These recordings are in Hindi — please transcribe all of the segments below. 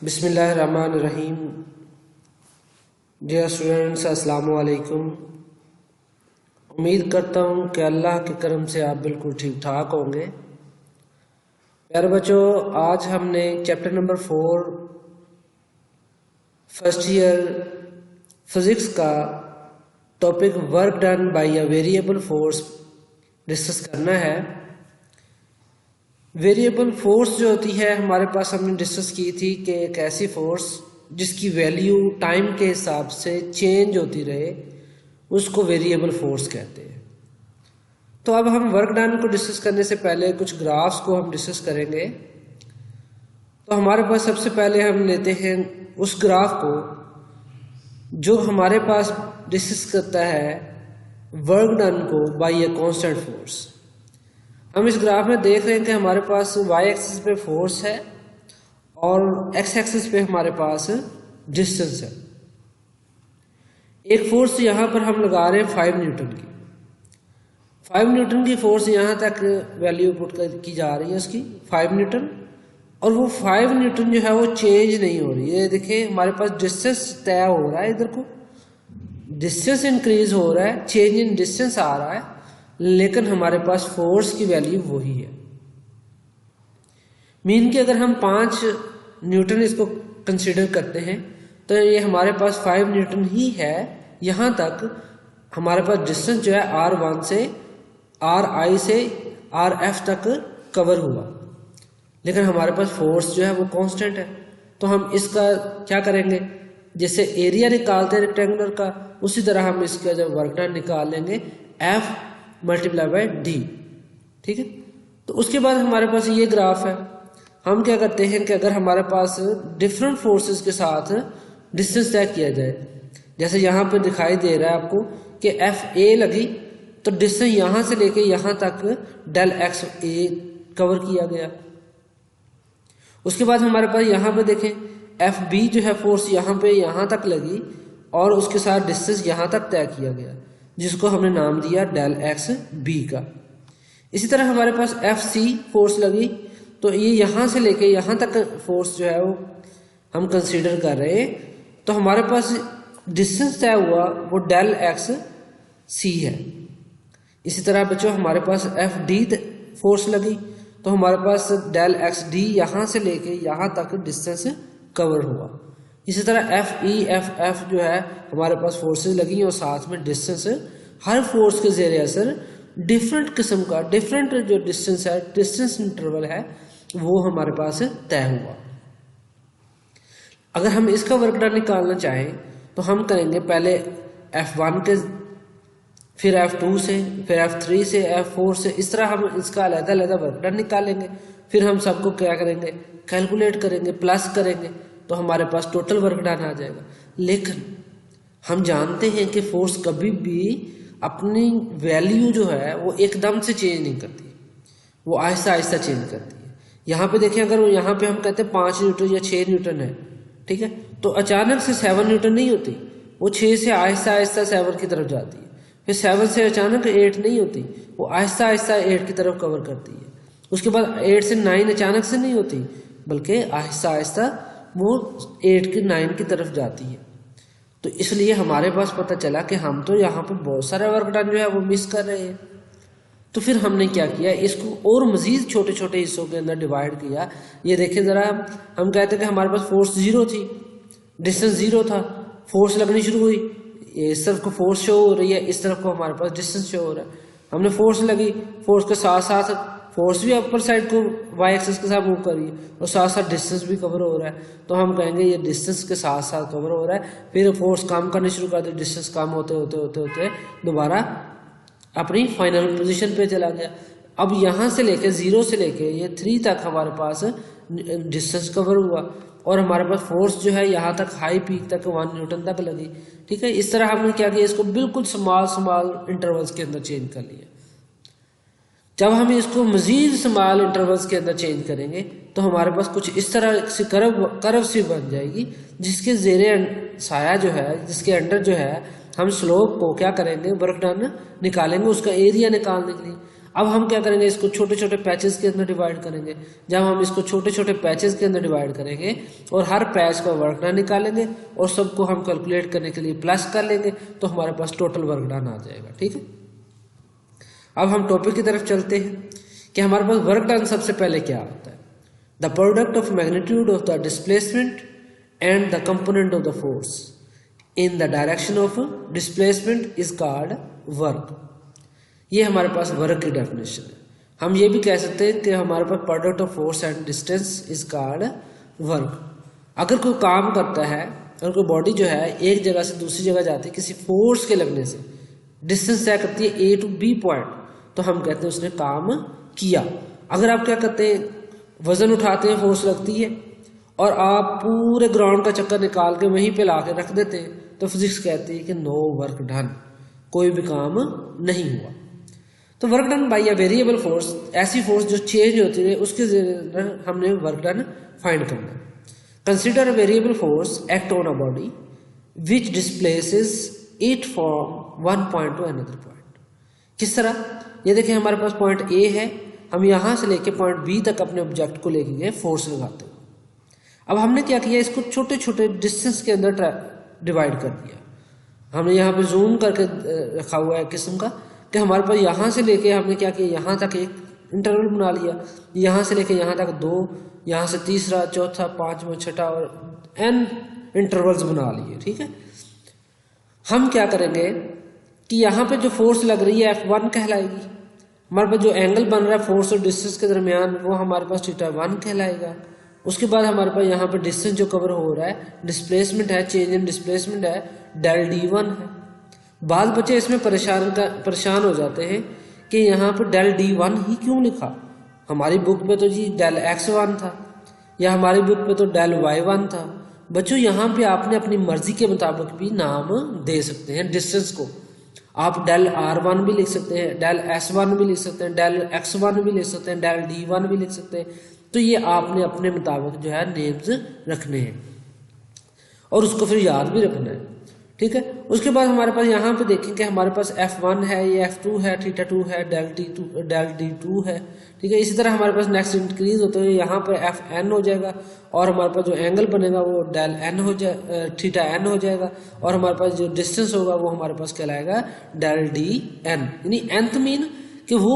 बिस्मिल्लाहिर्रहमानिर्रहीम। डियर स्टूडेंट्स, अस्सलाम वालेकुम। उम्मीद करता हूँ कि अल्लाह के करम से आप बिल्कुल ठीक ठाक होंगे। प्यारे बच्चों, आज हमने chapter number 4 first year physics का topic work done by a variable force discuss करना है। वेरिएबल फोर्स जो होती है हमारे पास, हमने डिस्कस की थी कि एक ऐसी फोर्स जिसकी वैल्यू टाइम के हिसाब से चेंज होती रहे, उसको वेरिएबल फोर्स कहते हैं। तो अब हम वर्क डन को डिस्कस करने से पहले कुछ ग्राफ्स को हम डिस्कस करेंगे। तो हमारे पास सबसे पहले हम लेते हैं उस ग्राफ को जो हमारे पास डिस्कस करता है वर्क डन को बाय ए कांस्टेंट फोर्स। हम इस ग्राफ में देख रहे हैं कि हमारे पास वाई एक्सिस पे फोर्स है और एक्स एक्सिस पे हमारे पास डिस्टेंस है। एक फोर्स यहां पर हम लगा रहे हैं 5 न्यूटन की। 5 न्यूटन की फोर्स यहां तक वैल्यू पुट की जा रही है उसकी 5 न्यूटन, और वो 5 न्यूटन जो है वो चेंज नहीं हो रही है। देखिए हमारे पास डिस्टेंस तय हो रहा है, इधर को डिस्टेंस इंक्रीज हो रहा है, चेंज इन डिस्टेंस आ रहा है, लेकिन हमारे पास फोर्स की वैल्यू वही है। मीन कि अगर हम 5 न्यूटन इसको कंसीडर करते हैं तो ये हमारे पास 5 न्यूटन ही है। यहां तक हमारे पास डिस्टेंस जो है R1 से RI से RF तक कवर हुआ, लेकिन हमारे पास फोर्स जो है वो कांस्टेंट है। तो हम इसका क्या करेंगे, जैसे एरिया निकालते हैं रेक्टेंगुलर का, उसी तरह हम इसका जब वर्क डन निकाल लेंगे F मल्टीप्लाई बाय डी। ठीक है, तो उसके बाद हमारे पास ये ग्राफ है। हम क्या करते हैं कि अगर हमारे पास डिफरेंट फोर्सेस के साथ डिस्टेंस तय किया जाए, जैसे यहां पे दिखाई दे रहा है आपको कि एफ ए लगी, तो डिस्टेंस यहां से लेके यहां तक डेल एक्स ए कवर किया गया। उसके बाद हमारे पास यहां पे देखें एफ बी जो है फोर्स यहां पे यहां तक लगी और उसके साथ डिस्टेंस यहां तक तय किया गया, जिसको हमने नाम दिया डेल एक्स बी का। इसी तरह हमारे पास एफ सी फोर्स लगी, तो ये यहां से लेके यहां तक फोर्स जो है वो हम कंसीडर कर रहे हैं, तो हमारे पास डिस्टेंस तय हुआ वो डेल एक्स सी है। इसी तरह बच्चों हमारे पास एफ डी फोर्स लगी, तो हमारे पास डेल एक्स डी यहां से लेके यहां तक डिस्टेंस कवर हुआ। इसी तरह एफ ई एफ एफ जो है हमारे पास फोर्सेस लगी और साथ में डिस्टेंस, हर फोर्स के जेर असर डिफरेंट किस्म का डिफरेंट जो डिस्टेंस है, डिस्टेंस इंटरवल है, वो हमारे पास तय हुआ। अगर हम इसका वर्क डन निकालना चाहें तो हम करेंगे पहले F1 के, फिर F2 से, फिर F3 से, F4 से, इस तरह हम इसका अलग अलग वर्क डन निकालेंगे। फिर हम सबको क्या करेंगे, कैलकुलेट करेंगे, प्लस करेंगे, तो हमारे पास टोटल वर्क डन आ जाएगा। लेकिन हम जानते हैं कि फोर्स कभी भी अपनी वैल्यू जो है वो एकदम से चेंज नहीं करती, वो आहिस्ता आहिस्ता चेंज करती है। यहाँ पे देखें, अगर यहाँ पे हम कहते हैं 5 न्यूटन या 6 न्यूटन है, ठीक है, तो अचानक से 7 न्यूटन नहीं होती, वो 6 से आहिस्ता आहिस्ता 7 की तरफ जाती है। फिर 7 से अचानक 8 नहीं होती, वो आहिस्ता आहिस्ता 8 की तरफ कवर करती है। उसके बाद 8 से 9 अचानक से नहीं होती, बल्कि आहिस्ता आहिस्ता वो 8 की 9 की तरफ जाती है। तो इसलिए हमारे पास पता चला कि हम तो यहाँ पे बहुत सारा वर्क डन जो है वो मिस कर रहे हैं। तो फिर हमने क्या किया, इसको और मजीद छोटे छोटे हिस्सों के अंदर डिवाइड किया। ये देखें जरा, हम कहते हैं कि हमारे पास फोर्स 0 थी, डिस्टेंस 0 था, फोर्स लगनी शुरू हुई, इस तरफ को फोर्स शो हो रही है, इस तरफ को हमारे पास डिस्टेंस शो हो रहा है। हमने फोर्स लगी, फोर्स के साथ साथ फोर्स भी अपर साइड को वाई एक्सिस के साथ मूव कर रही है और साथ साथ डिस्टेंस भी कवर हो रहा है, तो हम कहेंगे ये डिस्टेंस के साथ साथ कवर हो रहा है। फिर फोर्स काम करनी शुरू कर दी, डिस्टेंस कम होते होते होते होते दोबारा अपनी फाइनल पोजीशन पे चला गया। अब यहाँ से लेके 0 से लेके ये 3 तक हमारे पास डिस्टेंस कवर हुआ और हमारे पास फोर्स जो है यहाँ तक हाई पीक तक 1 न्यूटन तक लगी। ठीक है, इस तरह हमने क्या किया, इसको बिल्कुल स्मॉल इंटरवल्स के अंदर चेंज कर लिया। जब हम इसको मजीद स्मॉल इंटरवल्स के अंदर चेंज करेंगे तो हमारे पास कुछ इस तरह से कर्व सी बन जाएगी, जिसके जेरे साया जो है, जिसके अंडर जो है हम स्लोप को क्या करेंगे, वर्क डन निकालेंगे उसका एरिया निकालने के लिए। अब हम क्या करेंगे, इसको छोटे छोटे पैचेस के अंदर डिवाइड करेंगे। जब हम इसको छोटे छोटे पैचेस के अंदर डिवाइड करेंगे और हर पैच का वर्क डन निकालेंगे और सबको हम कैलकुलेट करने के लिए प्लस कर लेंगे, तो हमारे पास टोटल वर्क डन आ जाएगा। ठीक है, अब हम टॉपिक की तरफ चलते हैं कि हमारे पास वर्क डन सबसे पहले क्या होता है। The product of magnitude of the displacement and the component of the force in the direction of displacement is called work. ये हमारे पास वर्क की डेफिनेशन है। हम ये भी कह सकते हैं कि हमारे पास product of force and distance is called work. अगर कोई काम करता है, अगर कोई बॉडी जो है एक जगह से दूसरी जगह जाती है किसी फोर्स के लगने से, डिस्टेंस तय करती है A to B पॉइंट, तो हम कहते हैं उसने काम किया। अगर आप क्या करते हैं, वजन उठाते हैं, फोर्स लगती है और आप पूरे ग्राउंड का चक्कर निकाल के वहीं पे ला के रख देते हैं, तो फिजिक्स कहती है कि नो वर्क डन, कोई भी काम नहीं हुआ। तो work done by a variable force, ऐसी फोर्स जो चेंज होती है, उसके जरिए हमने वर्क डन फाइंड करना है। Consider a variable force act on a body which displaces it from one point two another point. किस तरह, ये देखिए हमारे पास पॉइंट A है, हम यहां से लेके पॉइंट B तक अपने ऑब्जेक्ट को लेके गए फोर्स लगाते हुए। अब हमने क्या किया, इसको छोटे छोटे डिस्टेंस के अंदर डिवाइड कर दिया। हमने यहाँ पे जूम करके रखा हुआ है किस्म का कि हमारे पास यहाँ से लेके हमने क्या किया, यहाँ तक एक इंटरवल बना लिया, यहाँ से लेके यहाँ तक 2, यहाँ से तीसरा, चौथा, पांचवा, छठा और n इंटरवल्स बना लिए। ठीक है, हम क्या करेंगे कि यहाँ पे जो फोर्स लग रही है F1 कहलाएगी। हमारे पास जो एंगल बन रहा है फोर्स और डिस्टेंस के दरमियान, वो हमारे पास θ1 कहलाएगा। उसके बाद हमारे पास यहाँ पे डिस्टेंस जो कवर हो रहा है, डिस्प्लेसमेंट है, चेंज इन डिस्प्लेसमेंट है, डेल D1 है। बाद बच्चे इसमें परेशान हो जाते हैं कि यहाँ पर डेल D1 ही क्यों लिखा, हमारी बुक में तो जी डेल X1 था, या हमारी बुक में तो डेल Y1 था। बच्चों यहाँ पे आपने अपनी मर्जी के मुताबिक भी नाम दे सकते हैं डिस्टेंस को। आप डेल R1 भी लिख सकते हैं, डेल S1 भी लिख सकते हैं, डेल X1 भी लिख सकते हैं, डेल D1 भी लिख सकते हैं। तो ये आपने अपने मुताबिक जो है नेम्स रखने हैं और उसको फिर याद भी रखना है। ठीक है, उसके बाद हमारे पास यहाँ पे देखेंगे हमारे पास F1 है, ये F2 है, θ2 है, डेल D2 है। ठीक है, इसी तरह हमारे पास नेक्स्ट इंक्रीज होते हुए यहाँ पर Fn हो जाएगा और हमारे पास जो एंगल बनेगा वो डेल n हो जाए, θn हो जाएगा, और हमारे पास जो डिस्टेंस होगा वो हमारे पास कहलाएगा डेल Dn। यानी nth मीन कि वो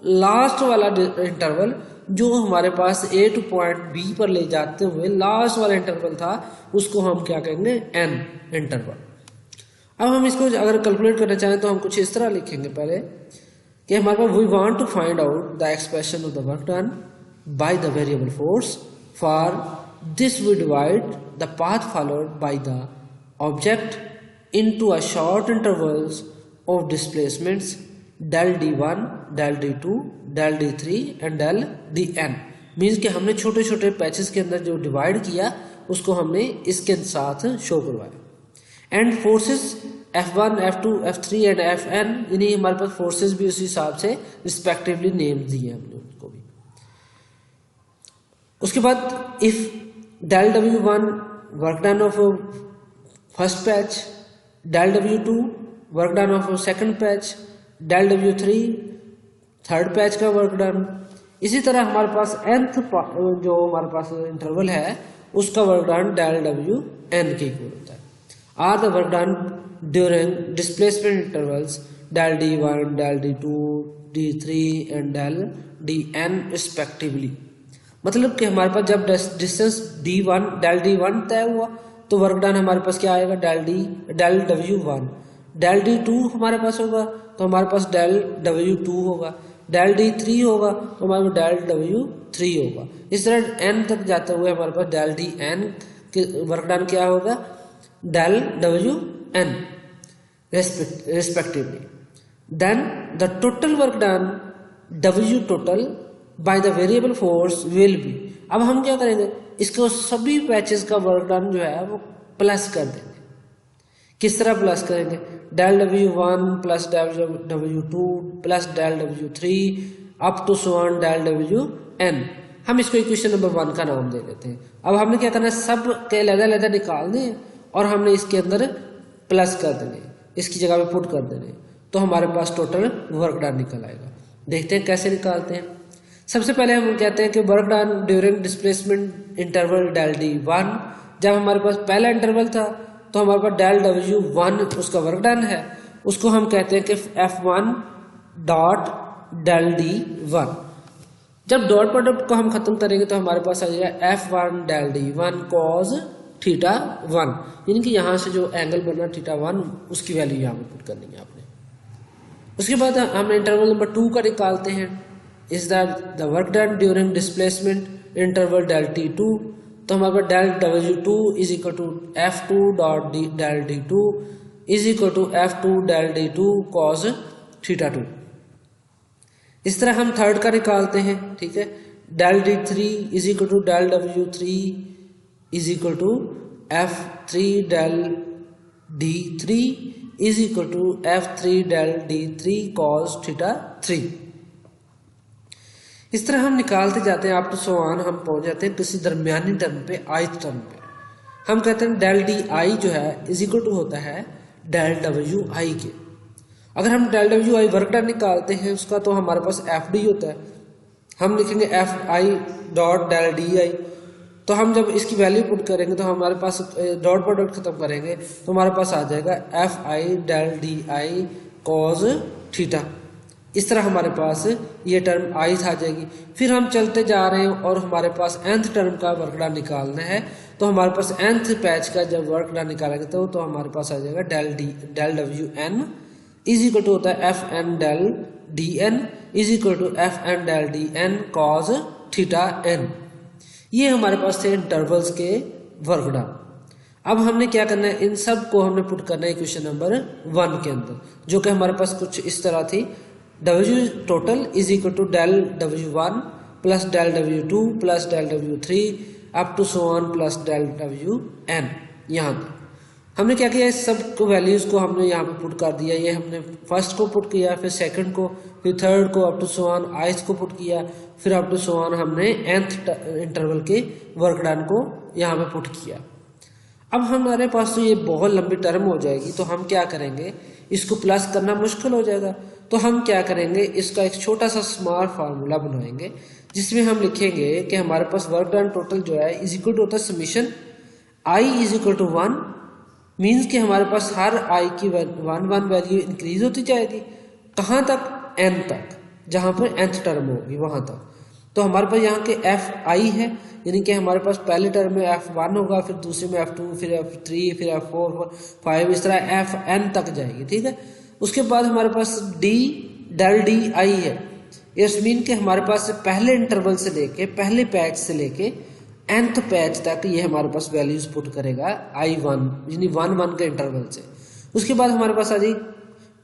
लास्ट वाला इंटरवल जो हमारे पास A टू पॉइंट B पर ले जाते हुए लास्ट वाला इंटरवल था, उसको हम क्या कहेंगे, n इंटरवल। अब हम इसको अगर कैलकुलेट करना चाहें तो हम कुछ इस तरह लिखेंगे पहले कि हमारे पास we want to find out the expression of the work done by the variable force. For this we divide the path followed by the object into a short intervals of displacements del D1, del D2, del D3 and del Dn। Means कि हमने छोटे छोटे पैचेस के अंदर जो डिवाइड किया उसको हमने इसके साथ शो करवाया। And forces F1, F2, F3 and Fn, यानी हमारे पास फोर्सेस भी उसी हिसाब से रिस्पेक्टिवली नेम दिए हमने उनको भी। उसके बाद if del W1 work done of first patch, del W2 work done of second patch, del W3 third patch का वर्क डन। इसी तरह हमारे पास nth जो हमारे पास इंटरवल है उसका वर्क डन डेल Wn के इक्वल होता है। Are the work done during displacement intervals del D1, del D2, D3 and del Dn respectively. मतलब कि हमारे पास जब डिस्टेंस D1 डेल D1 तय हुआ तो वर्क डन हमारे पास क्या आएगा, डेल W1। डेल D2 हमारे पास होगा तो हमारे पास डेल W2 होगा, डेल D3 होगा तो हमारे पास डेल W3 होगा। इस तरह n तक जाते हुए हमारे पास डेल Dn के वर्क डन क्या होगा, del Wn respectively. Then the total work done W total by the variable force will be। अब हम क्या करेंगे, इसको सभी पैचेस का वर्क डन जो है वो प्लस कर देंगे। किस तरह प्लस करेंगे, del W1 plus del W2 plus del W3 up to so on del Wn। हम इसको इक्वेशन नंबर 1 का नाम दे देते हैं। अब हमने क्या करना है, सब के अलग-अलग निकाल दें और हमने इसके अंदर प्लस कर देने, इसकी जगह पे पुट कर देने, तो हमारे पास टोटल वर्क डन निकल आएगा। देखते हैं कैसे निकालते हैं। सबसे पहले हम कहते हैं कि work done during displacement interval del D one. जब हमारे पास पहला इंटरवल था तो हमारे पास डेल डब्ल्यू वन उसका वर्क डन है, उसको हम कहते हैं कि F1 dot del D one. जब डॉट प्रोडक्ट को हम खत्म करेंगे तो हमारे पास आ जाएगा F1 del D one cos theta one, यानी कि यहाँ से जो एंगल बना थीटा वन उसकी वैल्यू यहाँ पे पुट करनी है आपने। उसके बाद हम इंटरवल नंबर 2 का निकालते हैं, is the work done during displacement interval del T two. तो हमारे पास del W two is equal to F2 dot del D two is equal to F2 del D two cos theta two. इस तरह हम थर्ड का निकालते हैं, ठीक है। Del D three is equal to del W three is equal to F3 del D three is equal to F3 del D three cos theta three. इस तरह हम निकालते जाते हैं आप तो सवान हम पहुंच जाते हैं किसी दरमियानी टर्म पे, ith टर्म पे। हम कहते हैं डेल डी आई जो है इज इक्वल टू होता है डेल डब्ल्यू आई के। अगर हम del W I work done निकालते हैं उसका तो हमारे पास एफ डी होता है, हम लिखेंगे F I dot del D I. तो हम जब इसकी वैल्यू पुट करेंगे तो हमारे पास डॉट प्रोडक्ट खत्म करेंगे तो हमारे पास आ जाएगा F I del D I cos theta. इस तरह हमारे पास ये टर्म आई आ जाएगी। फिर हम चलते जा रहे हैं और हमारे पास nth टर्म का वर्क डन निकालना है, तो हमारे पास nth पैच का जब वर्क डन निकालेंगे तो हमारे पास आ जाएगा del W N is equal to होता है F N del D N is equal to F N del D N cos theta N. ये हमारे पास थे इंटरवल्स के वर्क डन। अब हमने क्या करना है, इन सब को हमने पुट करना है इक्वेशन नंबर 1 के अंदर, जो कि हमारे पास कुछ इस तरह थी। W total is equal to del W1 plus del W2 plus del W3 up to so on plus del WN। यहाँ तक हमने क्या किया, इस सब को वैल्यूज को हमने यहाँ पे पुट कर दिया। ये हमने फर्स्ट को पुट किया, फिर सेकंड को, फिर थर्ड को, up to so on ith को पुट किया, फिर अप टू सो ऑन हमने nth इंटरवल के वर्क डन को यहाँ पे पुट किया। अब हमारे पास तो ये बहुत लंबी टर्म हो जाएगी, तो हम क्या करेंगे, इसको प्लस करना मुश्किल हो जाएगा। तो हम क्या करेंगे, इसका एक छोटा सा स्मॉल फार्मूला बनाएंगे जिसमें हम लिखेंगे कि हमारे पास वर्क डन टोटल जो है इज इक्वल टू होता है summation I is equal to 1, means कि हमारे पास हर आई की 1 वैल्यू इंक्रीज होती जाएगी। कहाँ तक, n तक, जहाँ पर nth टर्म होगी वहां तक। तो हमारे पास यहाँ के एफ आई है, यानी कि हमारे पास पहले टर्म में F1 होगा, फिर दूसरे में F2, फिर F3, फिर F4, 5, इस तरह Fn तक जाएगी, ठीक है। उसके बाद हमारे पास D डेल डी आई है, इस मीन के हमारे पास पहले इंटरवल से लेके, पहले पैच से लेके nth पैच तक ये हमारे पास वैल्यूज पुट करेगा I1 यानी 1 के इंटरवल से। उसके बाद हमारे पास आ जाएगी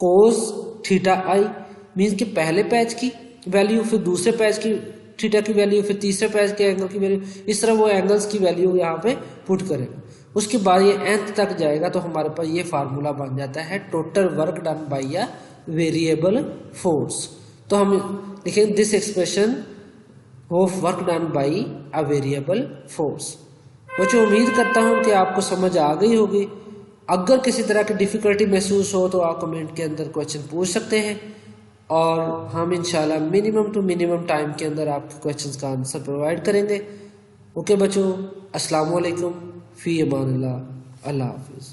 कोस थीटा आई, मीन के पहले पैच की वैल्यू, फिर दूसरे पैच की थीटा की वैल्यू, फिर तीसरे पैच के एंगल की वैल्यू, इस तरह वो एंगल्स की वैल्यू यहाँ पे पुट करेगा। उसके बाद ये nth तक जाएगा तो हमारे पास ये फार्मूला बन जाता है total work done by a variable force. तो हम लिखेंगे this expression of work done by a variable force. बच्चों उम्मीद करता हूँ कि आपको समझ आ गई होगी। अगर किसी तरह की डिफिकल्टी महसूस हो तो आप कमेंट के अंदर क्वेश्चन पूछ सकते हैं और हम इंशाल्लाह मिनिमम टू मिनिमम टाइम के अंदर आपके क्वेश्चंस का आंसर प्रोवाइड करेंगे। ओके बच्चों, अस्सलाम वालेकुम, फी अमानिल्लाह, अल्लाह हाफिज़।